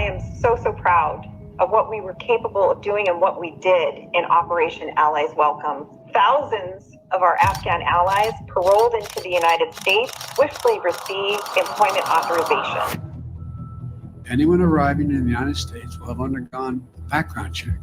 I am so proud of what we were capable of doing and what we did in Operation Allies Welcome. Thousands of our Afghan allies paroled into the United States swiftly received employment authorization. Anyone arriving in the United States will have undergone a background check.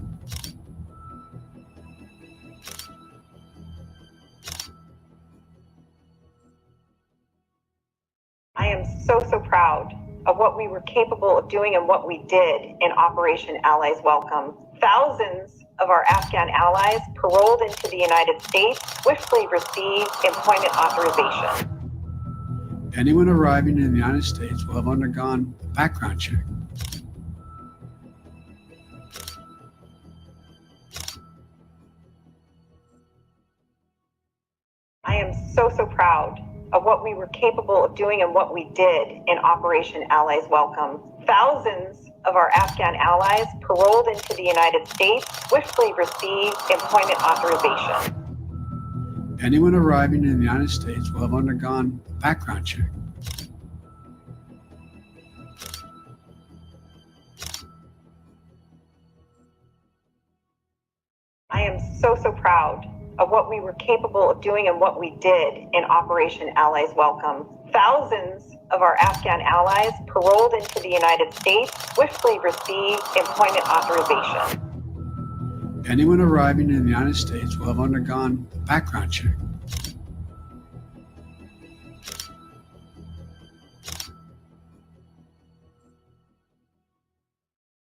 I am so proud of what we were capable of doing and what we did in Operation Allies Welcome. Thousands of our Afghan allies paroled into the United States swiftly received employment authorization. Anyone arriving in the United States will have undergone a background check. I am so proud of what we were capable of doing and what we did in Operation Allies Welcome. Thousands of our Afghan allies paroled into the United States swiftly received employment authorization. Anyone arriving in the United States will have undergone a background check. I am so proud of what we were capable of doing and what we did in Operation Allies Welcome. Thousands of our Afghan allies paroled into the United States swiftly received employment authorization. Anyone arriving in the United States will have undergone a background check.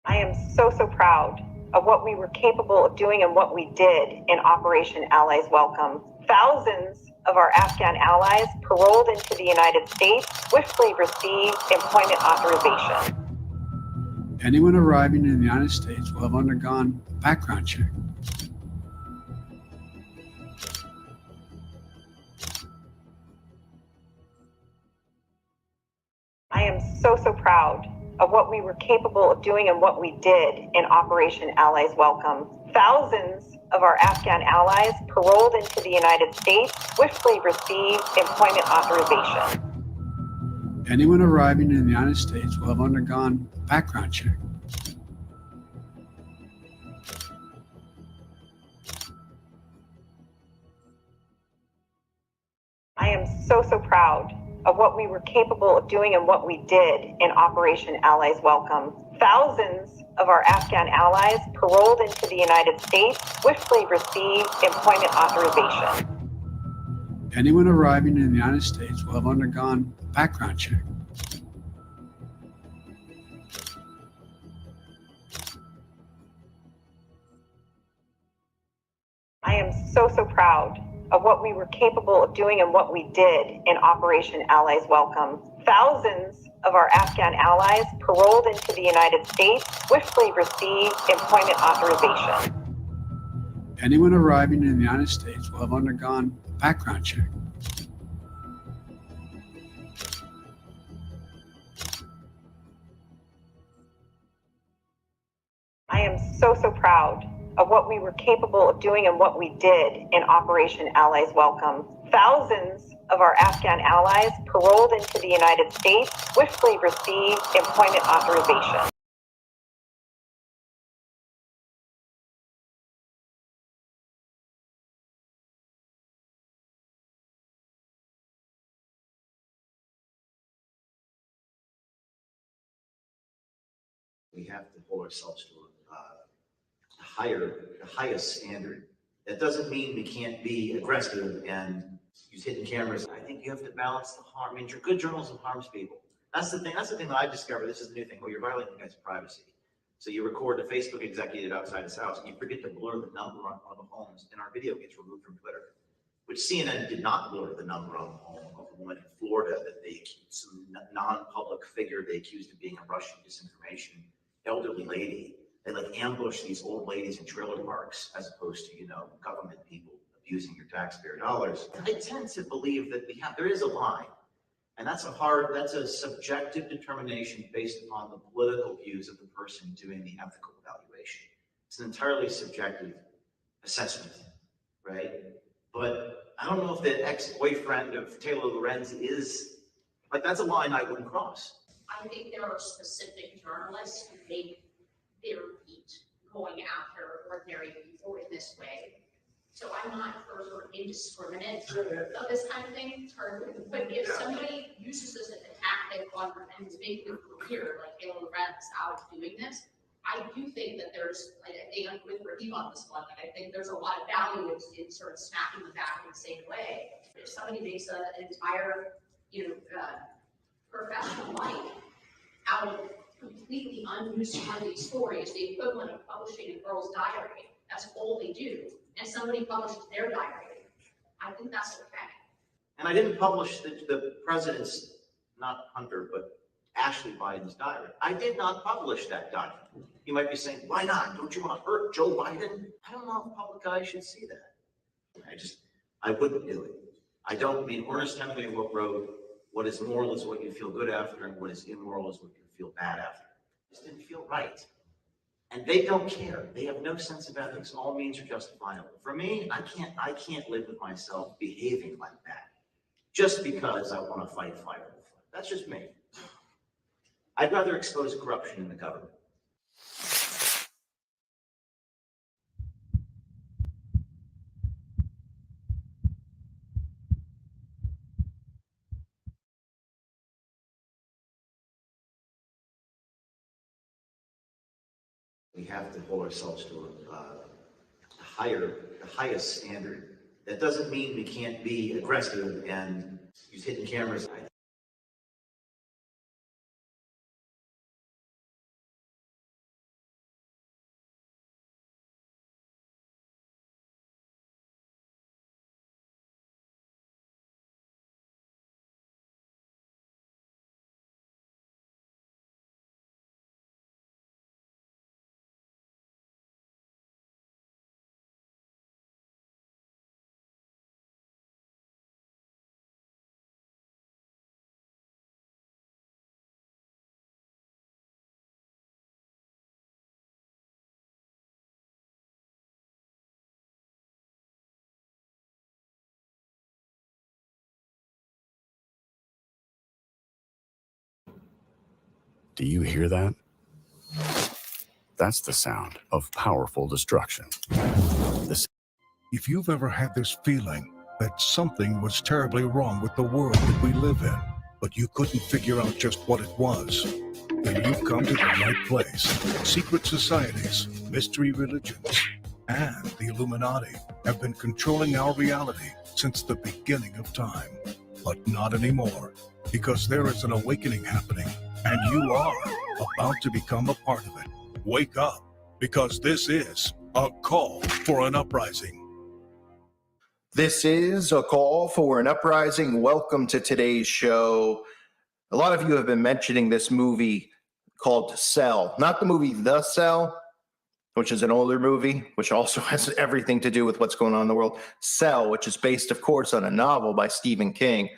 I am so proud of what we were capable of doing and what we did in Operation Allies Welcome. Thousands of our Afghan allies paroled into the United States swiftly received employment authorization. Anyone arriving in the United States will have undergone a background check. I am so proud of what we were capable of doing and what we did in Operation Allies Welcome. Thousands of our Afghan allies paroled into the United States swiftly received employment authorization. Anyone arriving in the United States will have undergone a background check. I am so proud of what we were capable of doing and what we did in Operation Allies Welcome. Thousands of our Afghan allies paroled into the United States swiftly received employment authorization. Anyone arriving in the United States will have undergone a background check. I am so proud of what we were capable of doing and what we did in Operation Allies Welcome. Thousands of our Afghan allies paroled into the United States swiftly received employment authorization. Anyone arriving in the United States will have undergone a background check. I am so proud of what we were capable of doing and what we did in Operation Allies Welcome. Thousands of our Afghan allies paroled into the United States swiftly received employment authorization. We have to hold ourselves to a highest standard. That doesn't mean we can't be aggressive and use hidden cameras. I think you have to balance the harm. I mean, good journalism harms people. That's the thing. That's the thing that I discovered. This is the new thing. Well, you're violating the guy's privacy. So you record the Facebook executive outside his house, and you forget to blur the number on one of the homes, and our video gets removed from Twitter. Which CNN did not blur the number on the home of a woman in Florida that they accused, some non-public figure they accused of being a Russian disinformation elderly lady. They like ambush these old ladies in trailer parks as opposed to, government people abusing your taxpayer dollars. I tend to believe that there is a line, and that's a subjective determination based upon the political views of the person doing the ethical evaluation. It's an entirely subjective assessment, right? But I don't know if the ex-boyfriend of Taylor Lorenz is, that's a line I wouldn't cross. I think there are specific journalists who make their beat going after ordinary people in this way. So I'm not for sort of indiscriminate of this kind of thing. But if somebody uses this as a tactic on and is making a career, like Taylor Lorenz out doing this, I do think that there's, I think I'm with Raheem on this one, like I think there's a lot of value in sort of smacking the back in the same way. If somebody makes an entire, professional life out of completely unnewsworthy stories, the equivalent of publishing a girl's diary, that's all they do, and somebody publishes their diary, I think that's okay. And I didn't publish the president's, not Hunter, but Ashley Biden's diary. I did not publish that document. You might be saying, why not? Don't you want to hurt Joe Biden? I don't know if public eye should see that. I wouldn't do it. I don't mean Ernest Hemingway wrote, what is moral is what you feel good after, and what is immoral is what you feel bad after. It just didn't feel right. And they don't care. They have no sense of ethics. All means are justifiable. For me, I can't live with myself behaving like that just because I want to fight fire with fire. That's just me. I'd rather expose corruption in the government. We have to hold ourselves to the highest standard. That doesn't mean we can't be aggressive and use hidden cameras. Do you hear that? That's the sound of powerful destruction. If you've ever had this feeling that something was terribly wrong with the world that we live in, but you couldn't figure out just what it was, then you've come to the right place. Secret societies, mystery religions, and the Illuminati have been controlling our reality since the beginning of time. But not anymore, because there is an awakening happening, and you are about to become a part of it. Wake up, because this is a call for an uprising. This is a call for an uprising. Welcome to today's show. A lot of you have been mentioning this movie called Cell, not the movie The Cell, which is an older movie, which also has everything to do with what's going on in the world. Cell, which is based, of course, on a novel by Stephen King,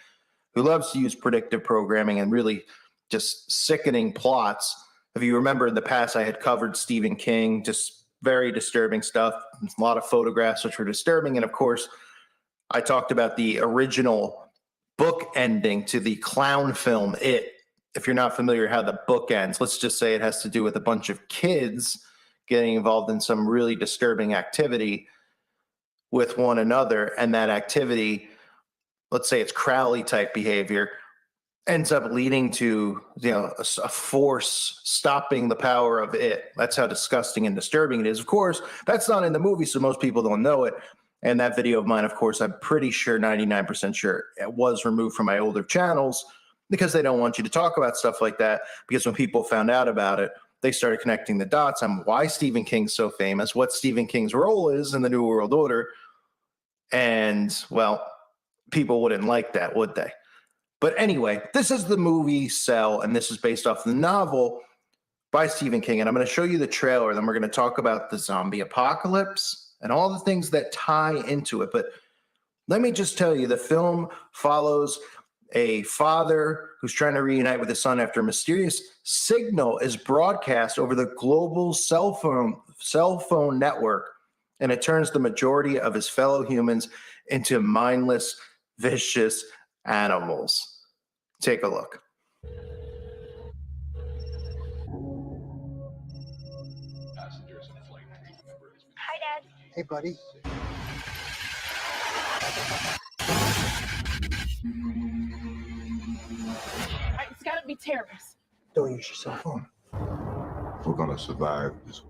who loves to use predictive programming and really just sickening plots. If you remember in the past, I had covered Stephen King, just very disturbing stuff, a lot of photographs which were disturbing. And of course, I talked about the original book ending to the clown film, It. If you're not familiar how the book ends, let's just say it has to do with a bunch of kids getting involved in some really disturbing activity with one another. And that activity, let's say it's Crowley type behavior, ends up leading to a force stopping the power of It. That's how disgusting and disturbing it is. Of course, that's not in the movie, so most people don't know it. And that video of mine, of course, I'm pretty sure, 99% sure, it was removed from my older channels because they don't want you to talk about stuff like that. Because when people found out about it, they started connecting the dots on why Stephen King's so famous, what Stephen King's role is in the New World Order. And, well, people wouldn't like that, would they? But anyway, this is the movie Cell, and this is based off the novel by Stephen King. And I'm going to show you the trailer, and then we're going to talk about the zombie apocalypse and all the things that tie into it. But let me just tell you, the film follows a father who's trying to reunite with his son after a mysterious signal is broadcast over the global cell phone network, and it turns the majority of his fellow humans into mindless, vicious animals. Take a look. Hey, buddy. It's gotta be terrorists. Don't use your cell phone. We're gonna survive this.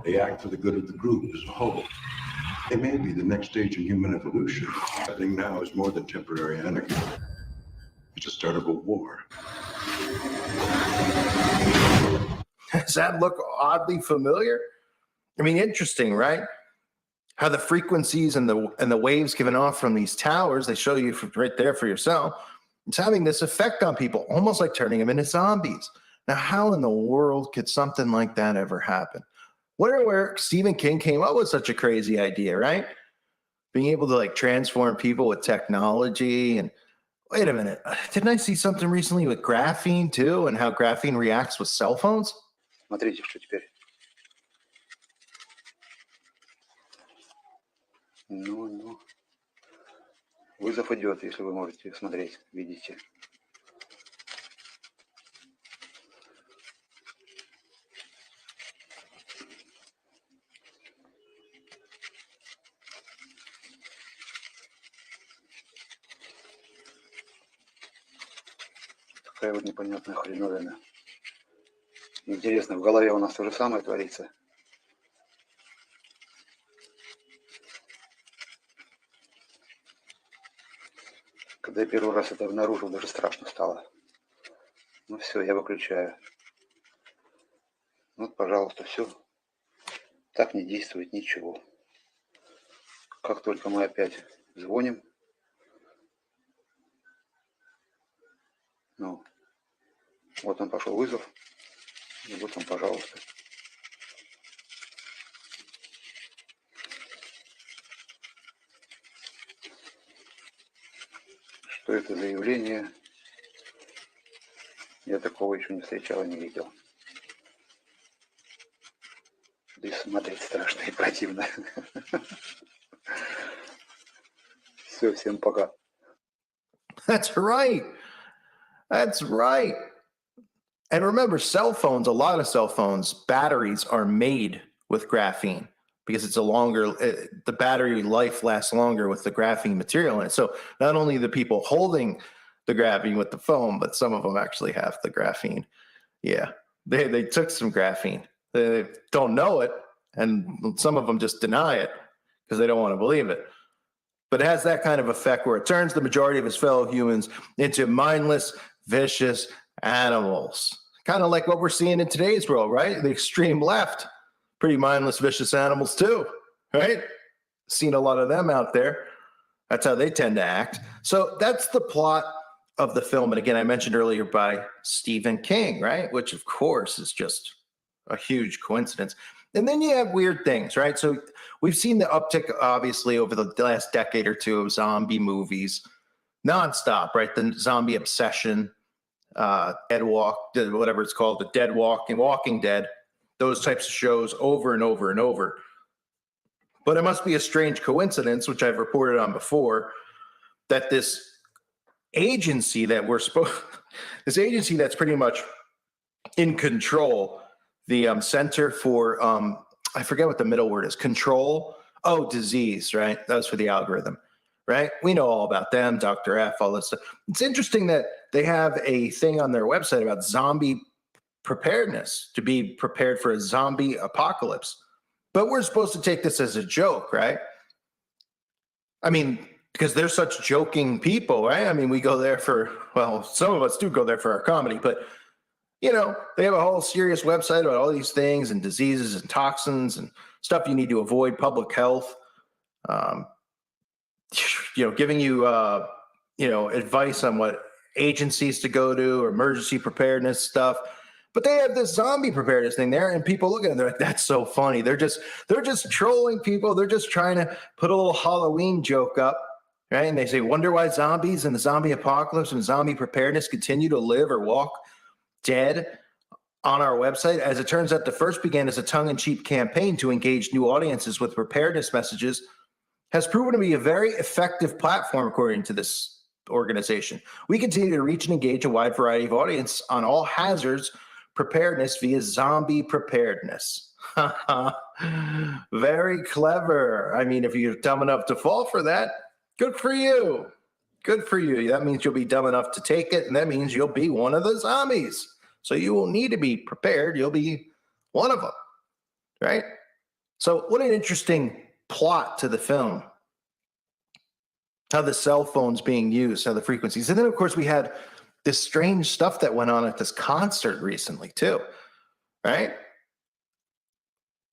They act for the good of the group as a whole. They may be the next stage in human evolution. Happening now is more than temporary anarchy. It's the start of a war. Does that look oddly familiar? I mean, interesting, right? How the frequencies and the waves given off from these towers, they show you right there for yourself, it's having this effect on people, almost like turning them into zombies. Now, how in the world could something like that ever happen? Wonder where Stephen King came up with such a crazy idea, right? Being able to like transform people with technology. And wait a minute, didn't I see something recently with graphene too, and how graphene reacts with cell phones? Смотрите, что теперь. Ну. Вызов идет, если вы можете смотреть, видите. Такая вот непонятная хреновина. Интересно, в голове у нас то же самое творится. Когда я первый раз это обнаружил, даже страшно стало. Ну все, я выключаю. Вот, пожалуйста, все. Так не действует ничего. Как только мы опять звоним, ну, вот он пошел вызов, и вот он, пожалуйста. Что это за явление? Я такого еще не встречал и не видел. Да и смотреть страшно и противно. Все, всем пока. That's right. That's right. And remember, cell phones, a lot of cell phones, batteries are made with graphene because it's the battery life lasts longer with the graphene material in it. So not only the people holding the graphene with the phone, but some of them actually have the graphene. Yeah, they took some graphene. They don't know it, and some of them just deny it because they don't want to believe it. But it has that kind of effect where it turns the majority of its fellow humans into mindless, vicious animals. Kind of like what we're seeing in today's world, right? The extreme left, pretty mindless, vicious animals too, right? Seen a lot of them out there. That's how they tend to act. So that's the plot of the film. And again, I mentioned earlier by Stephen King, right? Which of course is just a huge coincidence. And then you have weird things, right? So we've seen the uptick, obviously, over the last decade or two of zombie movies, nonstop, right? The zombie obsession, Dead Walk, whatever it's called, the Dead Walk and Walking Dead, those types of shows over and over and over. But it must be a strange coincidence, which I've reported on before, that this agency that this agency that's pretty much in control, the Center for, I forget what the middle word is, control, disease, right? That was for the algorithm, right? We know all about them, Dr. F, all this stuff. It's interesting that they have a thing on their website about zombie preparedness, to be prepared for a zombie apocalypse. But we're supposed to take this as a joke, right? I mean, because they're such joking people, right? I mean, we go there for, well, some of us do go there for our comedy, but you know, they have a whole serious website about all these things and diseases and toxins and stuff you need to avoid, public health, giving you, advice on what agencies to go to or emergency preparedness stuff. But they have this zombie preparedness thing there, and people look at it and they're like, that's so funny. They're just trolling people. They're just trying to put a little Halloween joke up, right? And they say, wonder why zombies and the zombie apocalypse and zombie preparedness continue to live or walk dead on our website. As it turns out, the first began as a tongue-in-cheek campaign to engage new audiences with preparedness messages, has proven to be a very effective platform, according to this organization. We continue to reach and engage a wide variety of audience on all hazards preparedness via zombie preparedness. Very clever. I mean, if you're dumb enough to fall for that, good for you. Good for you. That means you'll be dumb enough to take it, and that means you'll be one of the zombies. So you won't need to be prepared. You'll be one of them, right? So what an interesting plot to the film. How the cell phone's being used, how the frequencies. And then, of course, we had this strange stuff that went on at this concert recently, too, right?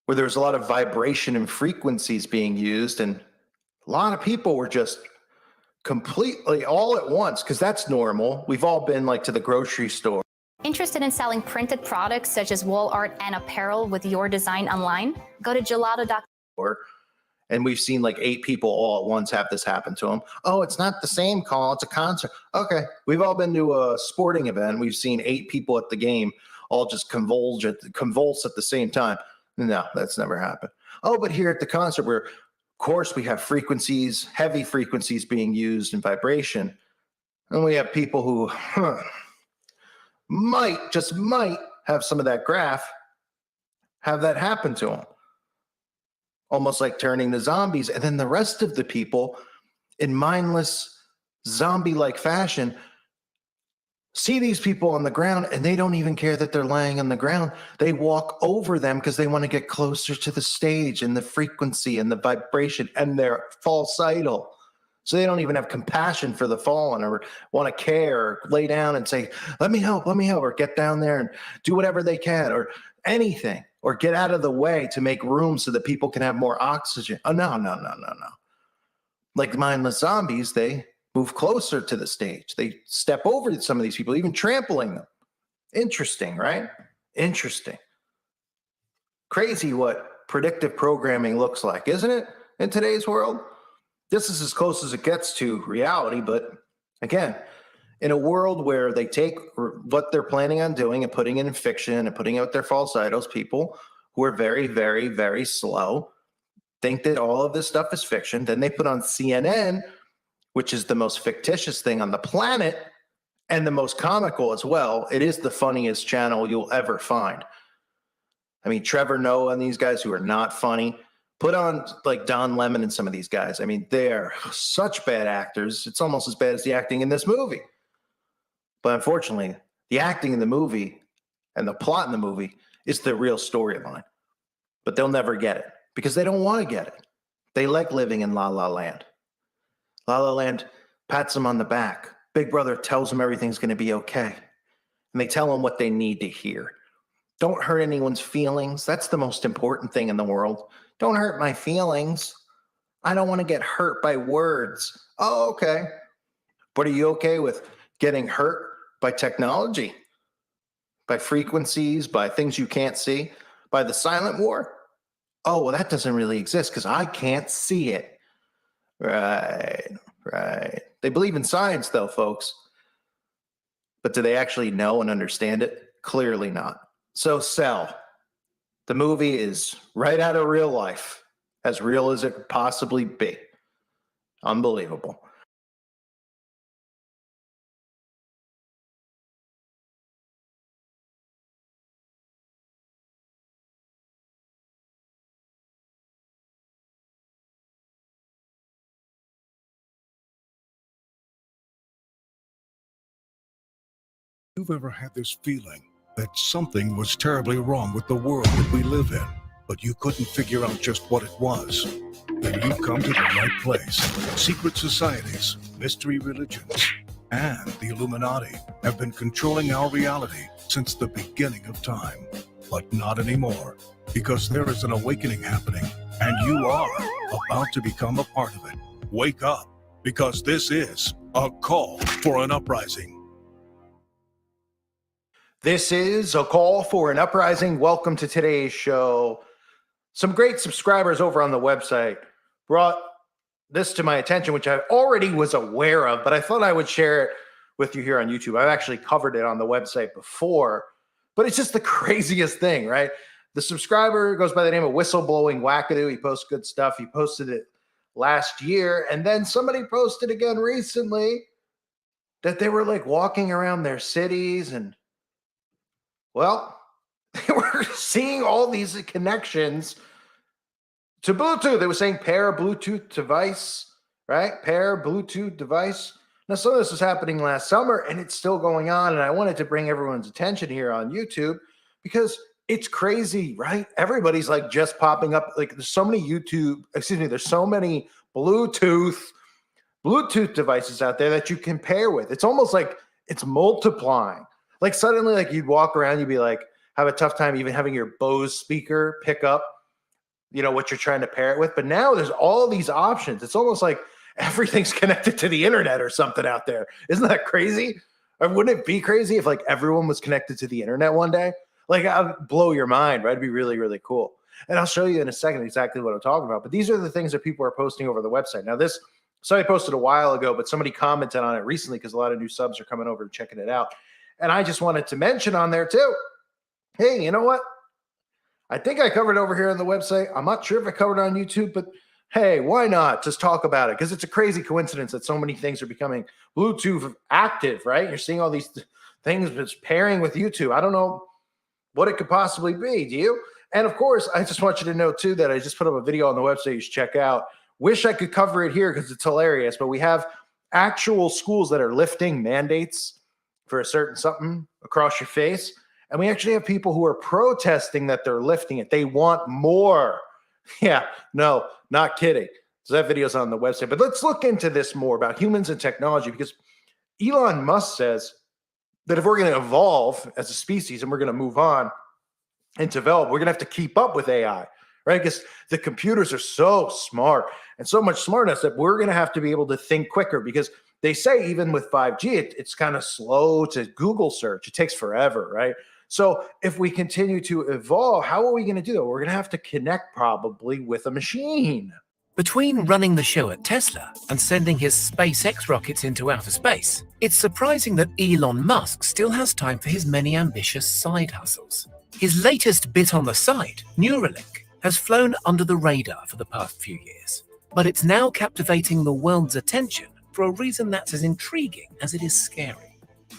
Where there was a lot of vibration and frequencies being used, and a lot of people were just completely all at once, because that's normal. We've all been like to the grocery store. Interested in selling printed products such as wall art and apparel with your design online? Go to gelato.com. And we've seen like 8 people all at once have this happen to them. Oh, it's not the same call. It's a concert. Okay. We've all been to a sporting event. We've seen 8 people at the game all just convulse at the same time. No, that's never happened. Oh, but here at the concert, where, of course, we have frequencies, heavy frequencies being used in vibration. And we have people who just might have some of that graph, have that happen to them. Almost like turning to zombies. And then the rest of the people, in mindless, zombie-like fashion, see these people on the ground, and they don't even care that they're laying on the ground. They walk over them because they want to get closer to the stage and the frequency and the vibration, and they're falsital. So they don't even have compassion for the fallen, or want to care, or lay down and say, let me help, or get down there and do whatever they can, or anything, or get out of the way to make room so that people can have more oxygen. Oh, no. Like mindless zombies, they move closer to the stage. They step over to some of these people, even trampling them. Interesting, right? Interesting. Crazy what predictive programming looks like, isn't it, in today's world? This is as close as it gets to reality, but again, in a world where they take what they're planning on doing and putting it in fiction and putting out their false idols, people who are very, very, very slow think that all of this stuff is fiction. Then they put on CNN, which is the most fictitious thing on the planet and the most comical as well. It is the funniest channel you'll ever find. I mean, Trevor Noah and these guys who are not funny. Put on like Don Lemon and some of these guys. I mean, they're such bad actors. It's almost as bad as the acting in this movie. But unfortunately, the acting in the movie and the plot in the movie is the real storyline. But they'll never get it because they don't want to get it. They like living in La La Land. La La Land pats them on the back. Big Brother tells them everything's going to be okay. And they tell them what they need to hear. Don't hurt anyone's feelings. That's the most important thing in the world. Don't hurt my feelings. I don't want to get hurt by words. Oh, okay. But are you okay with getting hurt by technology, by frequencies, by things you can't see, by the silent war? Oh, well, that doesn't really exist because I can't see it. Right. They believe in science, though, folks. But do they actually know and understand it? Clearly not. So, Cell. The movie is right out of real life, as real as it could possibly be. Unbelievable. You've ever had this feeling that something was terribly wrong with the world that we live in, but you couldn't figure out just what it was? Then you've come to the right place. Secret societies, mystery religions, and the Illuminati have been controlling our reality since the beginning of time. But not anymore, because there is an awakening happening, and you are about to become a part of it. Wake up, because this is a call for an uprising. This is a call for an uprising. Welcome to today's show. Some great subscribers over on the website brought this to my attention, which I already was aware of, but I thought I would share it with you here on YouTube. I've actually covered it on the website before, but it's just the craziest thing, right? The subscriber goes by the name of Whistleblowing Wackadoo. He posts good stuff. He posted it last year, and then somebody posted again recently that they were like walking around their cities and, well, they were seeing all these connections to Bluetooth. They were saying pair a Bluetooth device, right? Pair a Bluetooth device. Now, some of this was happening last summer, and it's still going on. And I wanted to bring everyone's attention here on YouTube because it's crazy, right? Everybody's like just popping up. Like there's so many there's so many Bluetooth devices out there that you can pair with. It's almost like it's multiplying. Like suddenly, like you'd walk around, you'd be like, have a tough time even having your Bose speaker pick up, what you're trying to pair it with. But now there's all these options. It's almost like everything's connected to the internet or something out there. Isn't that crazy? Or wouldn't it be crazy if like everyone was connected to the internet one day? Like I'd blow your mind, right? It'd be really, really cool. And I'll show you in a second exactly what I'm talking about. But these are the things that people are posting over the website. Now this, somebody posted a while ago, but somebody commented on it recently because a lot of new subs are coming over and checking it out. And I just wanted to mention on there too, hey, you know what? I think I covered over here on the website. I'm not sure if I covered it on YouTube, but hey, why not just talk about it? Because it's a crazy coincidence that so many things are becoming Bluetooth active, right? You're seeing all these things that's pairing with YouTube. I don't know what it could possibly be. Do you? And of course, I just want you to know too that I just put up a video on the website you should check out. Wish I could cover it here because it's hilarious, but we have actual schools that are lifting mandates for a certain something across your face. And we actually have people who are protesting that they're lifting it. They want more. Yeah, no, not kidding. So that video's on the website. But let's look into this more about humans and technology, because Elon Musk says that if we're going to evolve as a species and we're going to move on and develop, we're going to have to keep up with AI, right? Because the computers are so smart and so much smartness that we're going to have to be able to think quicker, because they say even with 5G, it's kind of slow to Google search. It takes forever, right? So if we continue to evolve, how are we going to do that? We're going to have to connect probably with a machine. Between running the show at Tesla and sending his SpaceX rockets into outer space, it's surprising that Elon Musk still has time for his many ambitious side hustles. His latest bit on the side, Neuralink, has flown under the radar for the past few years, but it's now captivating the world's attention for a reason that's as intriguing as it is scary.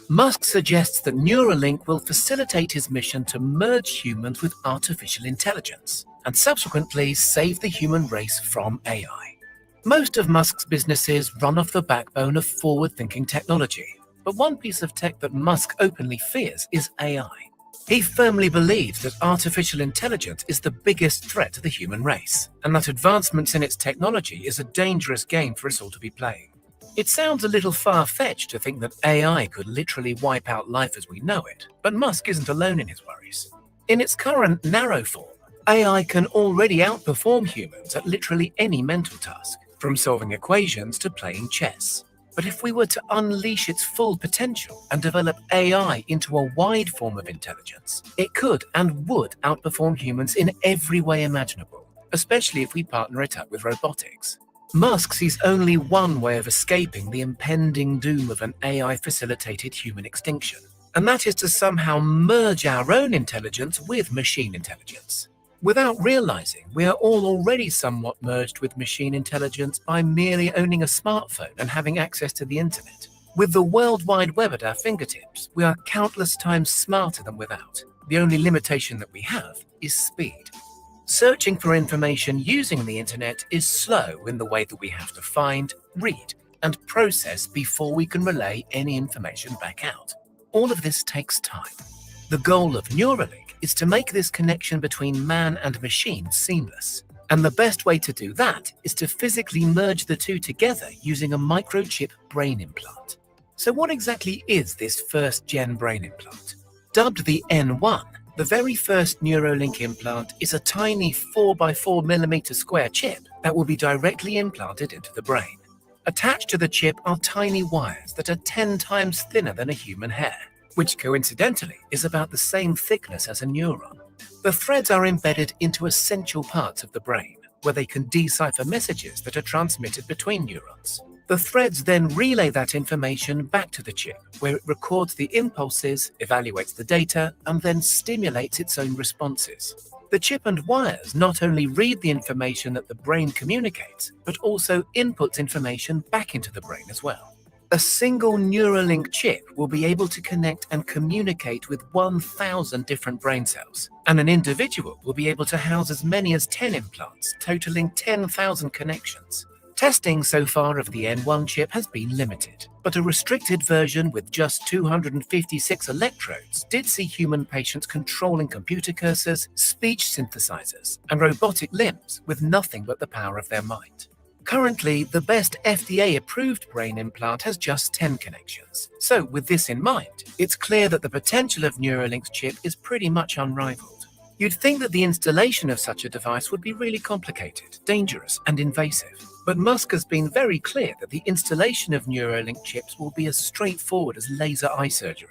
Musk suggests that Neuralink will facilitate his mission to merge humans with artificial intelligence and subsequently save the human race from AI. Most of Musk's businesses run off the backbone of forward-thinking technology, but one piece of tech that Musk openly fears is AI. He firmly believes that artificial intelligence is the biggest threat to the human race, and that advancements in its technology is a dangerous game for us all to be playing. It sounds a little far-fetched to think that AI could literally wipe out life as we know it, but Musk isn't alone in his worries. In its current narrow form, AI can already outperform humans at literally any mental task, from solving equations to playing chess. But if we were to unleash its full potential and develop AI into a wide form of intelligence, it could and would outperform humans in every way imaginable, especially if we partner it up with robotics. Musk sees only one way of escaping the impending doom of an AI-facilitated human extinction, and that is to somehow merge our own intelligence with machine intelligence. Without realizing, we are all already somewhat merged with machine intelligence by merely owning a smartphone and having access to the internet. With the World Wide Web at our fingertips, we are countless times smarter than without. The only limitation that we have is speed. Searching for information using the internet is slow in the way that we have to find, read, and process before we can relay any information back out. All of this takes time. The goal of Neuralink is to make this connection between man and machine seamless. And the best way to do that is to physically merge the two together using a microchip brain implant. So what exactly is this first-gen brain implant? Dubbed the N1, the very first Neuralink implant is a tiny 4x4mm square chip that will be directly implanted into the brain. Attached to the chip are tiny wires that are 10 times thinner than a human hair, which coincidentally is about the same thickness as a neuron. The threads are embedded into essential parts of the brain, where they can decipher messages that are transmitted between neurons. The threads then relay that information back to the chip, where it records the impulses, evaluates the data, and then stimulates its own responses. The chip and wires not only read the information that the brain communicates, but also inputs information back into the brain as well. A single Neuralink chip will be able to connect and communicate with 1,000 different brain cells, and an individual will be able to house as many as 10 implants, totaling 10,000 connections. Testing so far of the N1 chip has been limited, but a restricted version with just 256 electrodes did see human patients controlling computer cursors, speech synthesizers, and robotic limbs with nothing but the power of their mind. Currently, the best FDA-approved brain implant has just 10 connections. So with this in mind, it's clear that the potential of Neuralink's chip is pretty much unrivaled. You'd think that the installation of such a device would be really complicated, dangerous, and invasive. But Musk has been very clear that the installation of Neuralink chips will be as straightforward as laser eye surgery.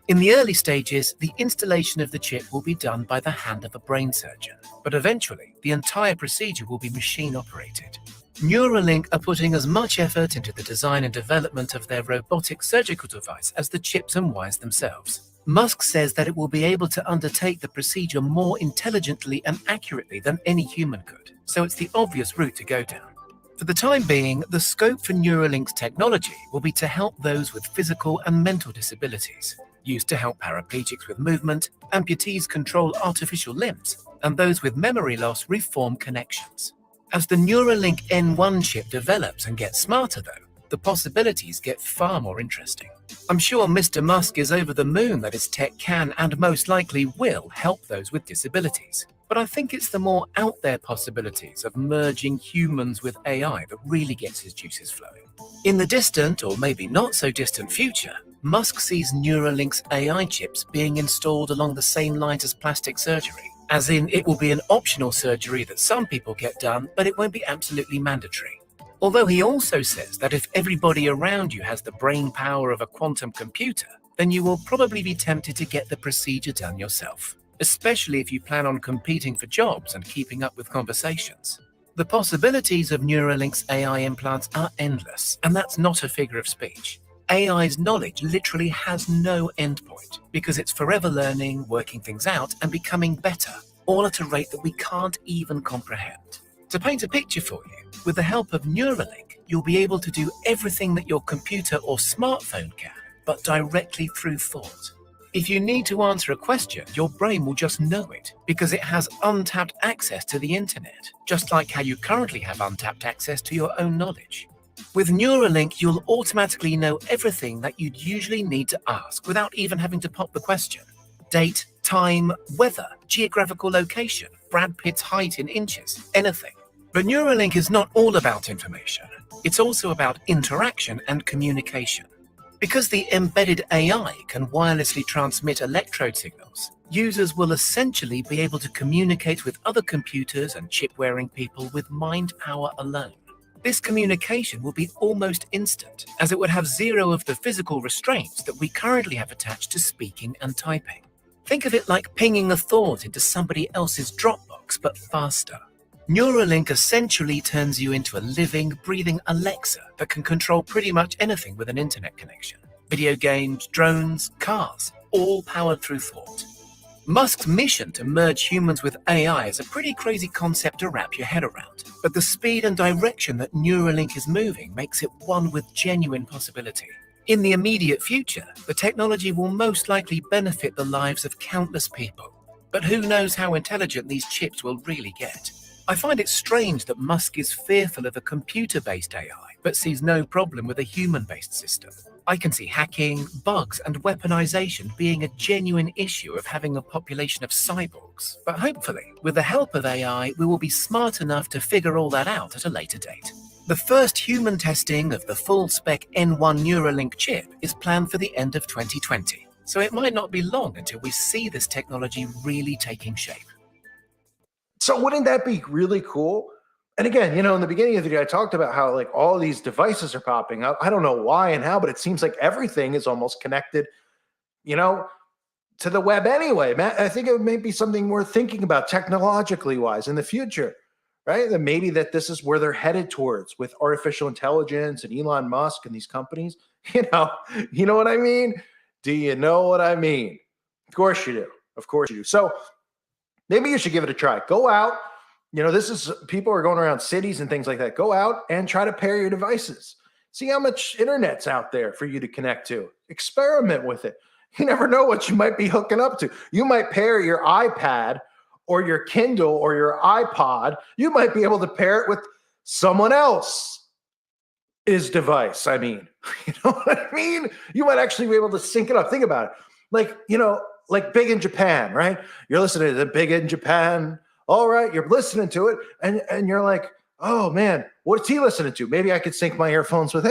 In the early stages, the installation of the chip will be done by the hand of a brain surgeon, but eventually, the entire procedure will be machine-operated. Neuralink are putting as much effort into the design and development of their robotic surgical device as the chips and wires themselves. Musk says that it will be able to undertake the procedure more intelligently and accurately than any human could, so it's the obvious route to go down. For the time being, the scope for Neuralink's technology will be to help those with physical and mental disabilities, used to help paraplegics with movement, amputees control artificial limbs, and those with memory loss reform connections. As the Neuralink N1 chip develops and gets smarter, though, the possibilities get far more interesting. I'm sure Mr. Musk is over the moon that his tech can and most likely will help those with disabilities. But I think it's the more out there possibilities of merging humans with AI that really gets his juices flowing. In the distant, or maybe not so distant future, Musk sees Neuralink's AI chips being installed along the same lines as plastic surgery. As in, it will be an optional surgery that some people get done, but it won't be absolutely mandatory. Although he also says that if everybody around you has the brain power of a quantum computer, then you will probably be tempted to get the procedure done yourself, especially if you plan on competing for jobs and keeping up with conversations. The possibilities of Neuralink's AI implants are endless, and that's not a figure of speech. AI's knowledge literally has no endpoint because it's forever learning, working things out, and becoming better, all at a rate that we can't even comprehend. To paint a picture for you, with the help of Neuralink, you'll be able to do everything that your computer or smartphone can, but directly through thought. If you need to answer a question, your brain will just know it because it has untapped access to the internet, just like how you currently have untapped access to your own knowledge. With Neuralink, you'll automatically know everything that you'd usually need to ask without even having to pop the question. Date, time, weather, geographical location, Brad Pitt's height in inches, anything. But Neuralink is not all about information. It's also about interaction and communication. Because the embedded AI can wirelessly transmit electrode signals, users will essentially be able to communicate with other computers and chip-wearing people with mind power alone. This communication will be almost instant, as it would have zero of the physical restraints that we currently have attached to speaking and typing. Think of it like pinging a thought into somebody else's Dropbox, but faster. Neuralink essentially turns you into a living, breathing Alexa that can control pretty much anything with an internet connection. Video games, drones, cars, all powered through thought. Musk's mission to merge humans with AI is a pretty crazy concept to wrap your head around, but the speed and direction that Neuralink is moving makes it one with genuine possibility. In the immediate future, the technology will most likely benefit the lives of countless people, but who knows how intelligent these chips will really get. I find it strange that Musk is fearful of a computer-based AI, but sees no problem with a human-based system. I can see hacking, bugs, and weaponization being a genuine issue of having a population of cyborgs. But hopefully, with the help of AI, we will be smart enough to figure all that out at a later date. The first human testing of the full-spec N1 Neuralink chip is planned for the end of 2020, so it might not be long until we see this technology really taking shape. So wouldn't that be really cool? And again, in the beginning of the video, I talked about how like all these devices are popping up. I don't know why and how, but it seems like everything is almost connected, to the web anyway. I think it may be something worth thinking about technologically wise in the future, right? That maybe that this is where they're headed towards with artificial intelligence and Elon Musk and these companies. You know what I mean? Do you know what I mean? Of course you do. Of course you do. So maybe you should give it a try. Go out. This is people are going around cities and things like that. Go out and try to pair your devices. See how much internet's out there for you to connect to. Experiment with it. You never know what you might be hooking up to. You might pair your iPad or your Kindle or your iPod. You might be able to pair it with someone else's device. I mean, you know what I mean? You might actually be able to sync it up. Think about it. Like, you know, like Big in Japan, right? You're listening to the Big in Japan. All right, you're listening to it, and you're like, oh man, what's he listening to? Maybe I could sync my earphones with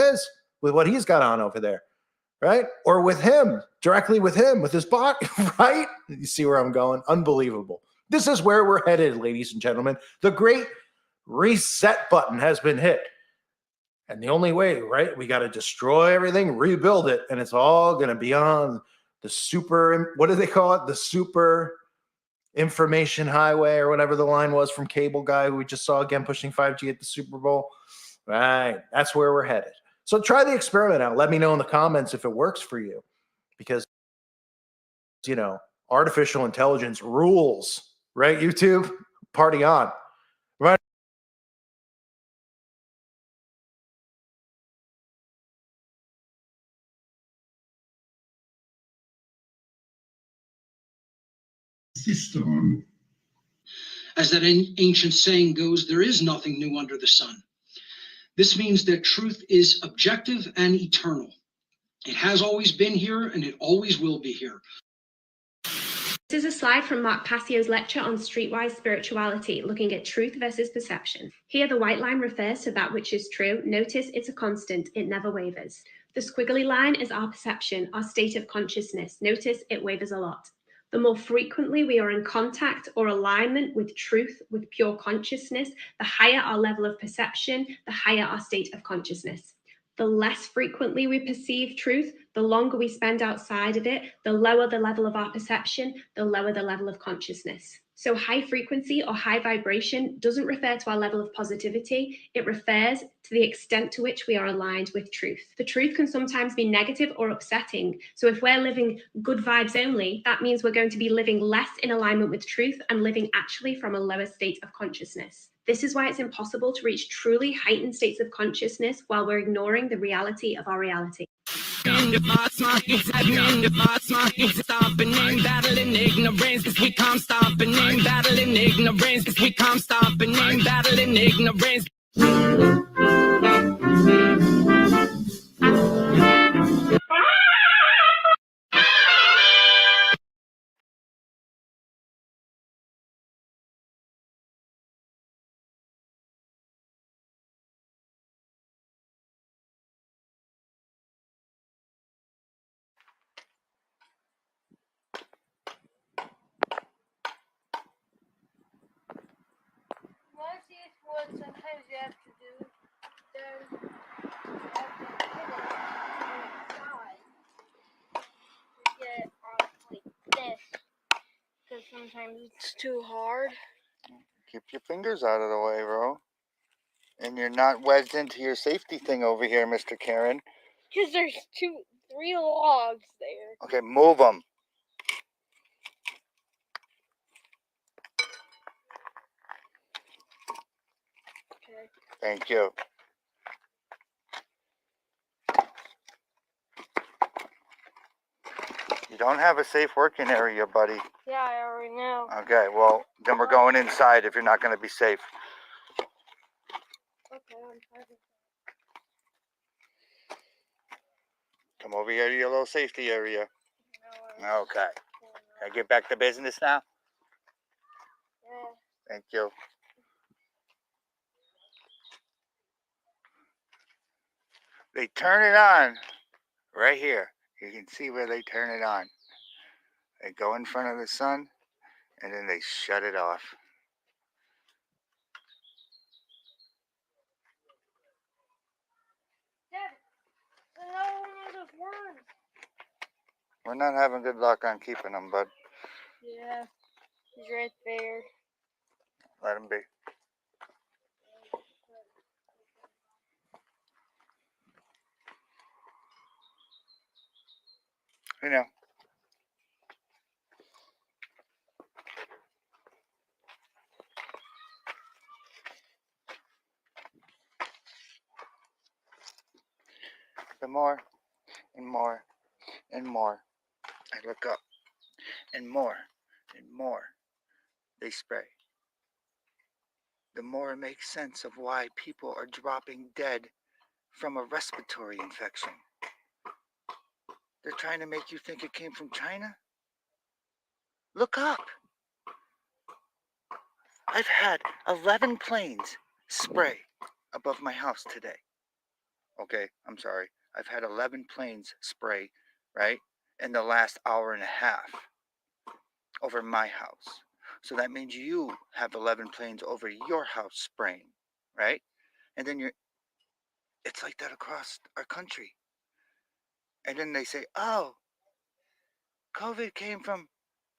what he's got on over there, right? Or with him, directly with him, with his bot, right? You see where I'm going? Unbelievable. This is where we're headed, ladies and gentlemen. The great reset button has been hit. And the only way, right? We got to destroy everything, rebuild it, and it's all going to be on the super, what do they call it? The super information highway or whatever the line was from Cable Guy who we just saw again pushing 5G at the Super Bowl. Right. That's where we're headed. So try the experiment out. Let me know in the comments if it works for you, because, you know, artificial intelligence rules, right? YouTube, party on. Right. System. As that ancient saying goes, there is nothing new under the sun. This means that truth is objective and eternal. It has always been here and it always will be here. This is a slide from Mark Passio's lecture on streetwise spirituality, looking at truth versus perception. Here, the white line refers to that which is true. Notice it's a constant, it never wavers. The squiggly line is our perception, our state of consciousness. Notice it wavers a lot. The more frequently we are in contact or alignment with truth, with pure consciousness, the higher our level of perception, the higher our state of consciousness. The less frequently we perceive truth, the longer we spend outside of it, the lower the level of our perception, the lower the level of consciousness. So high frequency or high vibration doesn't refer to our level of positivity. It refers to the extent to which we are aligned with truth. The truth can sometimes be negative or upsetting. So if we're living good vibes only, that means we're going to be living less in alignment with truth and living actually from a lower state of consciousness. This is why it's impossible to reach truly heightened states of consciousness while we're ignoring the reality of our reality. Battling ignorance, cause we can't stop and name battling ignorance, cause we can't stop and name battling ignorance. What sometimes you have to do, there's to get on like this, because sometimes it's too hard. Keep your fingers out of the way, bro. And you're not wedged into your safety thing over here, Mr. Karen. Because there's 3 logs there. Okay, move them. Okay. Thank you. You don't have a safe working area, buddy. Yeah, I already know. Okay, well, then we're going inside if you're not going to be safe. Okay, I'm trying. Come over here to your little safety area. Okay. Can I get back to business now? Yeah. Thank you. They turn it on right here. You can see where they turn it on. They go in front of the sun and then they shut it off. Dad, another one of those worms. We're not having good luck on keeping them, bud. Yeah, he's right there. Let him be. You know. The more and more and more I look up, and more they spray, the more it makes sense of why people are dropping dead from a respiratory infection. They're trying to make you think it came from China? Look up. I've had 11 planes spray above my house today. Okay, I'm sorry. I've had 11 planes spray, right, in the last hour and a half over my house. So that means you have 11 planes over your house spraying, right? And then it's like that across our country. And then they say, oh, COVID came from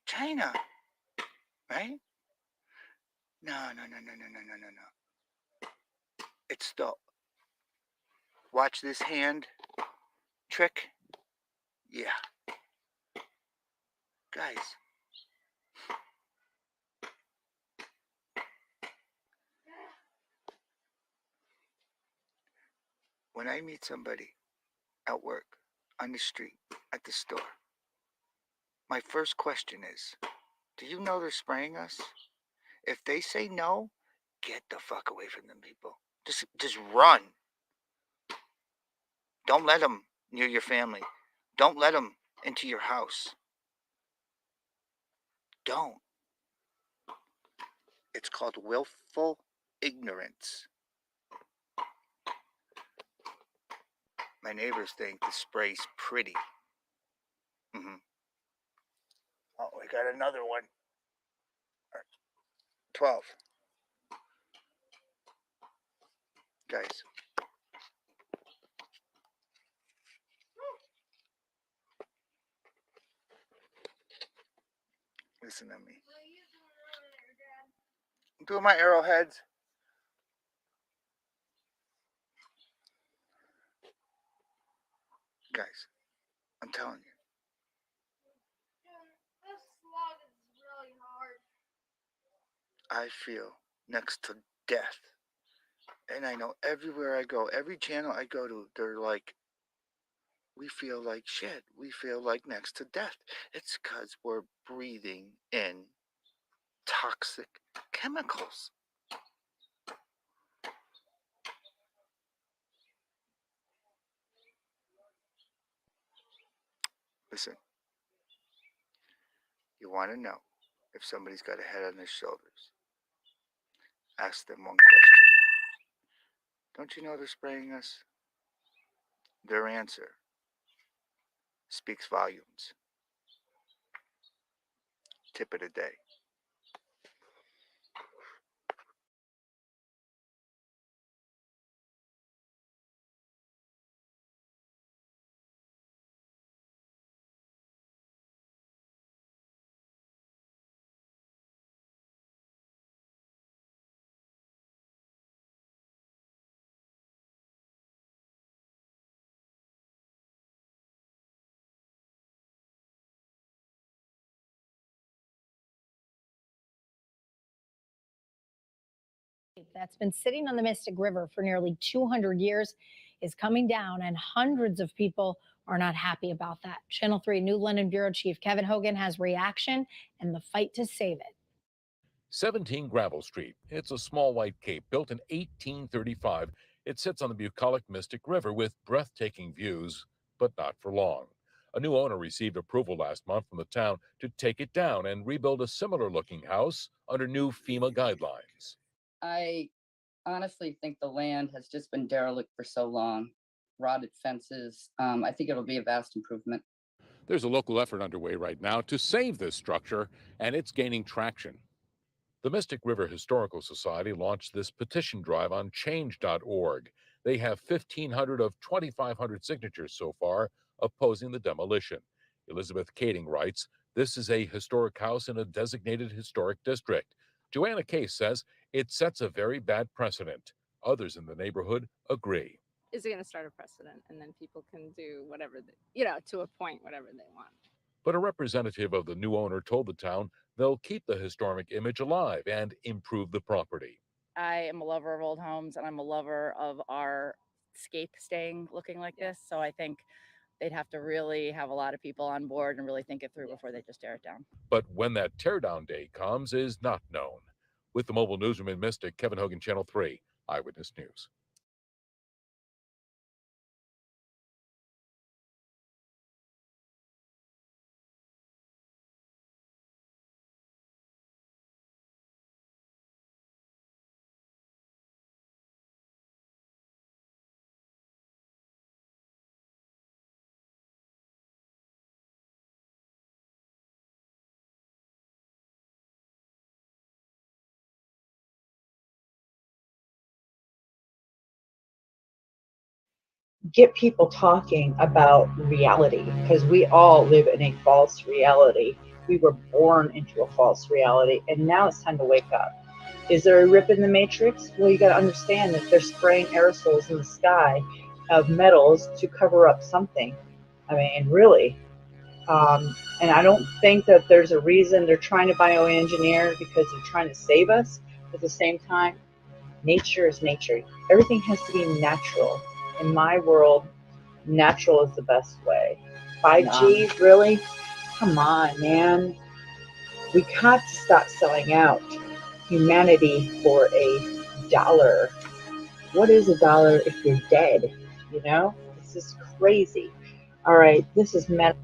China, right? No. It's the watch this hand trick. Yeah. Guys. When I meet somebody at work, on the street, at the store, my first question is, do you know they're spraying us? If they say no, get the fuck away from them people. Just run. Don't let them near your family. Don't let them into your house. Don't. It's called willful ignorance. My neighbors think the spray's pretty. Oh, we got another one. 12. Guys. Listen to me. I'm doing my arrowheads. Guys, I'm telling you. This slog is really hard. I feel next to death. And I know everywhere I go, every channel I go to, they're like, we feel like shit. We feel like next to death. It's because we're breathing in toxic chemicals. Listen, you want to know if somebody's got a head on their shoulders. Ask them one question. Don't you know they're spraying us? Their answer speaks volumes. Tip of the day. That's been sitting on the Mystic River for nearly 200 years is coming down, and hundreds of people are not happy about that. Channel 3 New London Bureau Chief Kevin Hogan has reaction and the fight to save it. 17 Gravel Street. It's a small white cape built in 1835. It sits on the bucolic Mystic River with breathtaking views, but not for long. A new owner received approval last month from the town to take it down and rebuild a similar-looking house under new FEMA guidelines. I honestly think the land has just been derelict for so long. Rotted fences. I think it'll be a vast improvement. There's a local effort underway right now to save this structure, and it's gaining traction. The Mystic River Historical Society launched this petition drive on change.org. They have 1,500 of 2,500 signatures so far opposing the demolition. Elizabeth Kading writes, this is a historic house in a designated historic district. Joanna Case says it sets a very bad precedent. Others in the neighborhood agree. Is it going to start a precedent, and then people can do whatever, to a point, whatever they want. But a representative of the new owner told the town they'll keep the historic image alive and improve the property. I am a lover of old homes, and I'm a lover of our scape staying looking like this. So I think they'd have to really have a lot of people on board and really think it through before they just tear it down. But when that teardown day comes is not known. With the mobile newsroom in Mystic, Kevin Hogan, Channel 3, Eyewitness News. Get people talking about reality, because we all live in a false reality. We were born into a false reality, and now it's time to wake up. Is there a rip in the matrix? Well, you got to understand that they're spraying aerosols in the sky of metals to cover up something. I mean, really. And I don't think that there's a reason they're trying to bioengineer because they're trying to save us. At the same time, nature is nature. Everything has to be natural. In my world, natural is the best way. 5G, really? Come on, man. We got to stop selling out humanity for $1. What is $1 if you're dead? You know? This is crazy. All right, this is metal.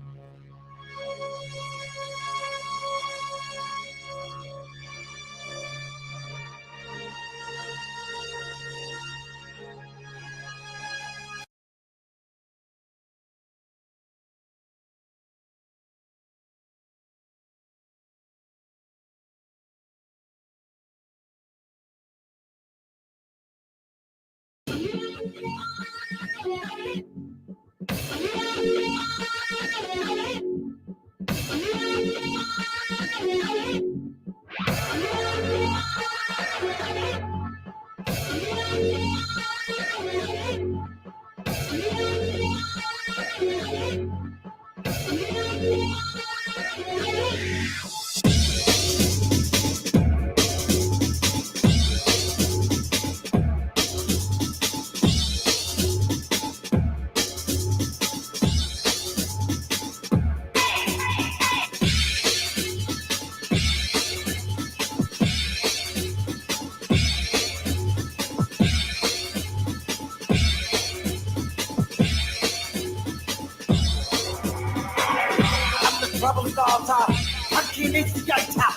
Trouble starter, punching instigator.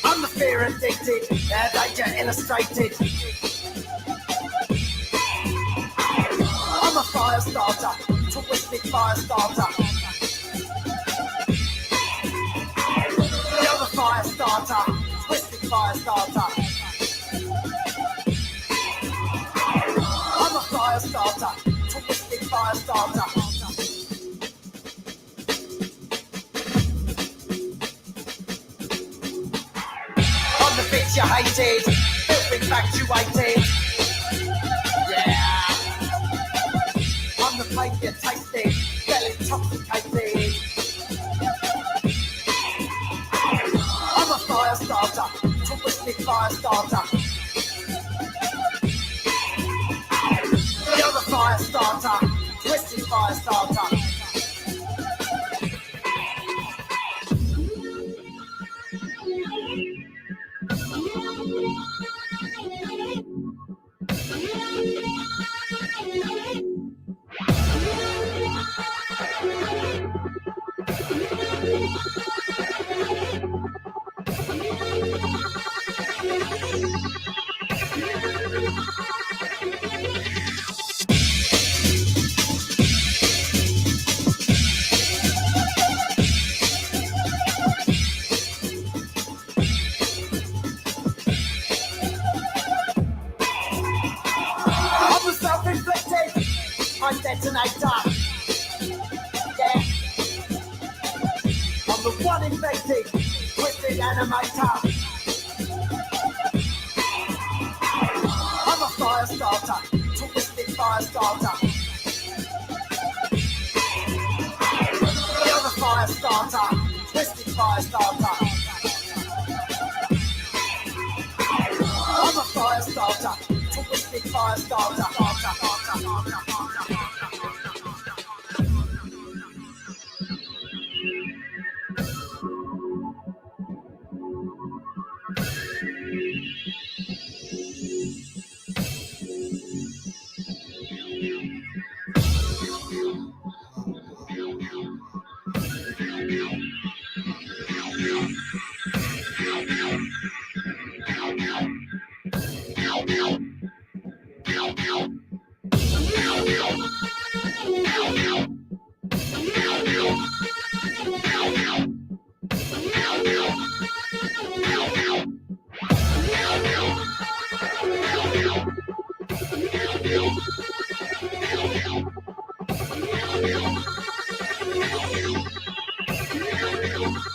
I'm the fear addicted, danger illustrated. I'm a fire starter, twisted fire starter. You're the fire starter, twisted fire starter. I'm a fire starter, twisted fire starter. You hated, filth infatuated. Yeah. I'm the pain you tasted, fell intoxicated. I'm a fire starter, twisted fire starter. You're the fire starter, twisted fire starter. Detonator. Yeah. I'm the one infected, twisted animator. I'm a fire starter, twisted fire starter. You're the fire starter, twisted fire starter. I'm a fire starter, Thank you.